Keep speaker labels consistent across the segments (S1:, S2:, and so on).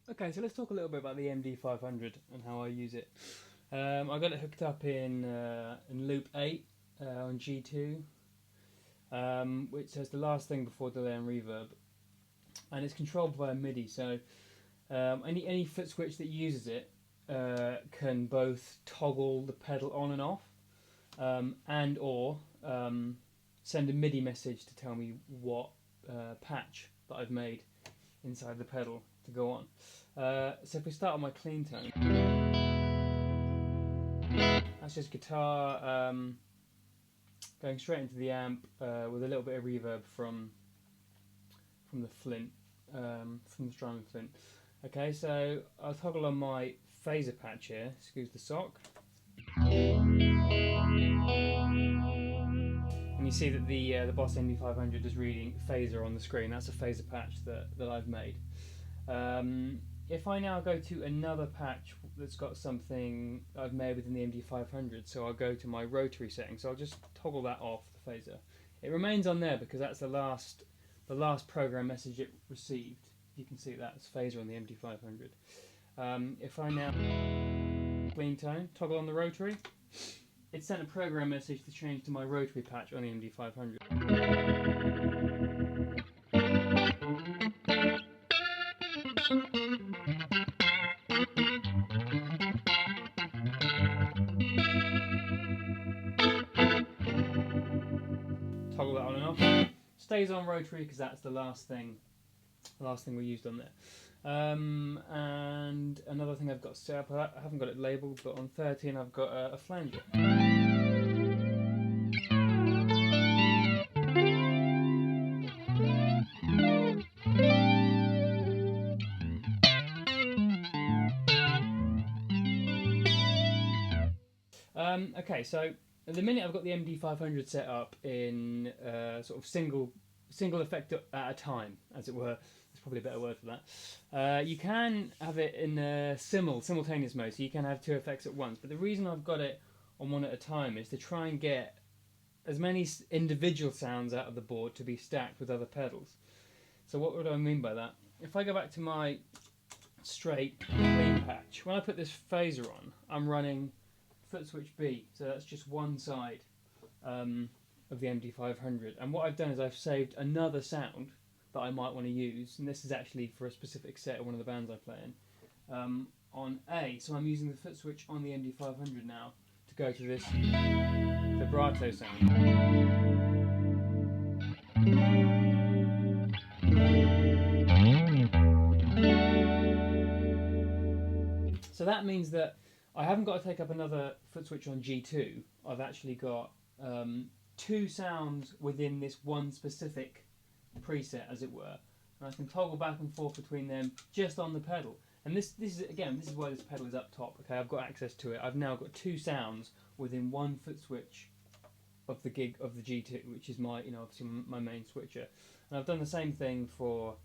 S1: Okay, so let's talk a little bit about the MD500 and how I use it. I got it hooked up in loop 8 on G2, which says the last thing before delay and reverb, and it's controlled via MIDI. So any foot switch that uses it can both toggle the pedal on and off, and or send a MIDI message to tell me what patch that I've made inside the pedal to go on. So if we start on my clean tone, that's just guitar going straight into the amp with a little bit of reverb from the flint, from the strumming flint. Okay, so I'll toggle on my phaser patch here. Excuse the sock. And you see that the Boss MD500 is reading phaser on the screen. That's a phaser patch that I've made. If I now go to another patch that's got something I've made within the MD500, so I'll go to my rotary setting. So I'll just toggle that off, the phaser. It remains on there because that's the last program message it received. You can see that's phaser on the MD500. If I now clean tone, toggle on the rotary, it sent a program message to change to my rotary patch on the MD500. Toggle that on and off. Stays on rotary because that's the last thing we used on there. And another thing I've got set up, I haven't got it labelled, but on 13 I've got a flanger. Okay, so at the minute I've got the MD500 set up in sort of single effect at a time, as it were. There's probably a better word for that. You can have it in simultaneous mode, so you can have two effects at once. But the reason I've got it on one at a time is to try and get as many individual sounds out of the board to be stacked with other pedals. So what would I mean by that? If I go back to my straight clean patch, when I put this phaser on, I'm running foot switch B, so that's just one side of the MD500. And what I've done is I've saved another sound that I might want to use, and this is actually for a specific set of one of the bands I play in, on A. So I'm using the foot switch on the MD500 now to go to this vibrato sound. So that means that I haven't got to take up another foot switch on G2. I've actually got two sounds within this one specific preset, as it were, and I can toggle back and forth between them just on the pedal. And this is why this pedal is up top. Okay, I've got access to it. I've now got two sounds within one foot switch of the G2, which is my obviously my main switcher. And I've done the same thing for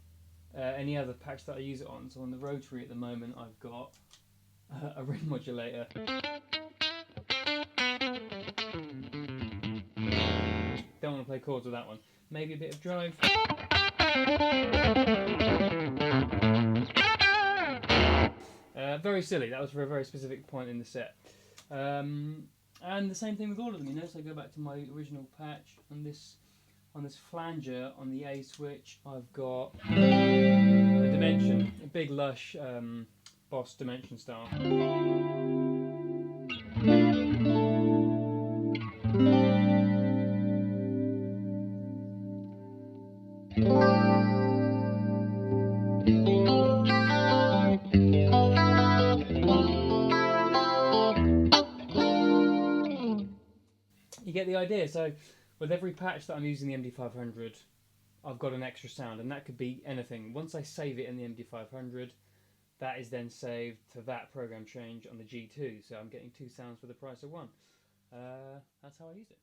S1: any other patch that I use it on. So on the rotary at the moment, I've got a ring modulator. Don't want to play chords with that one. Maybe a bit of drive. Very silly. That was for a very specific point in the set. And the same thing with all of them. So I go back to my original patch on this flanger on the A switch. I've got a dimension, a big lush Boss dimension style. You get the idea. So with every patch that I'm using the MD500, I've got an extra sound, and that could be anything. Once I save it in the MD500, that is then saved to that program change on the G2, so I'm getting two sounds for the price of one. That's how I use it.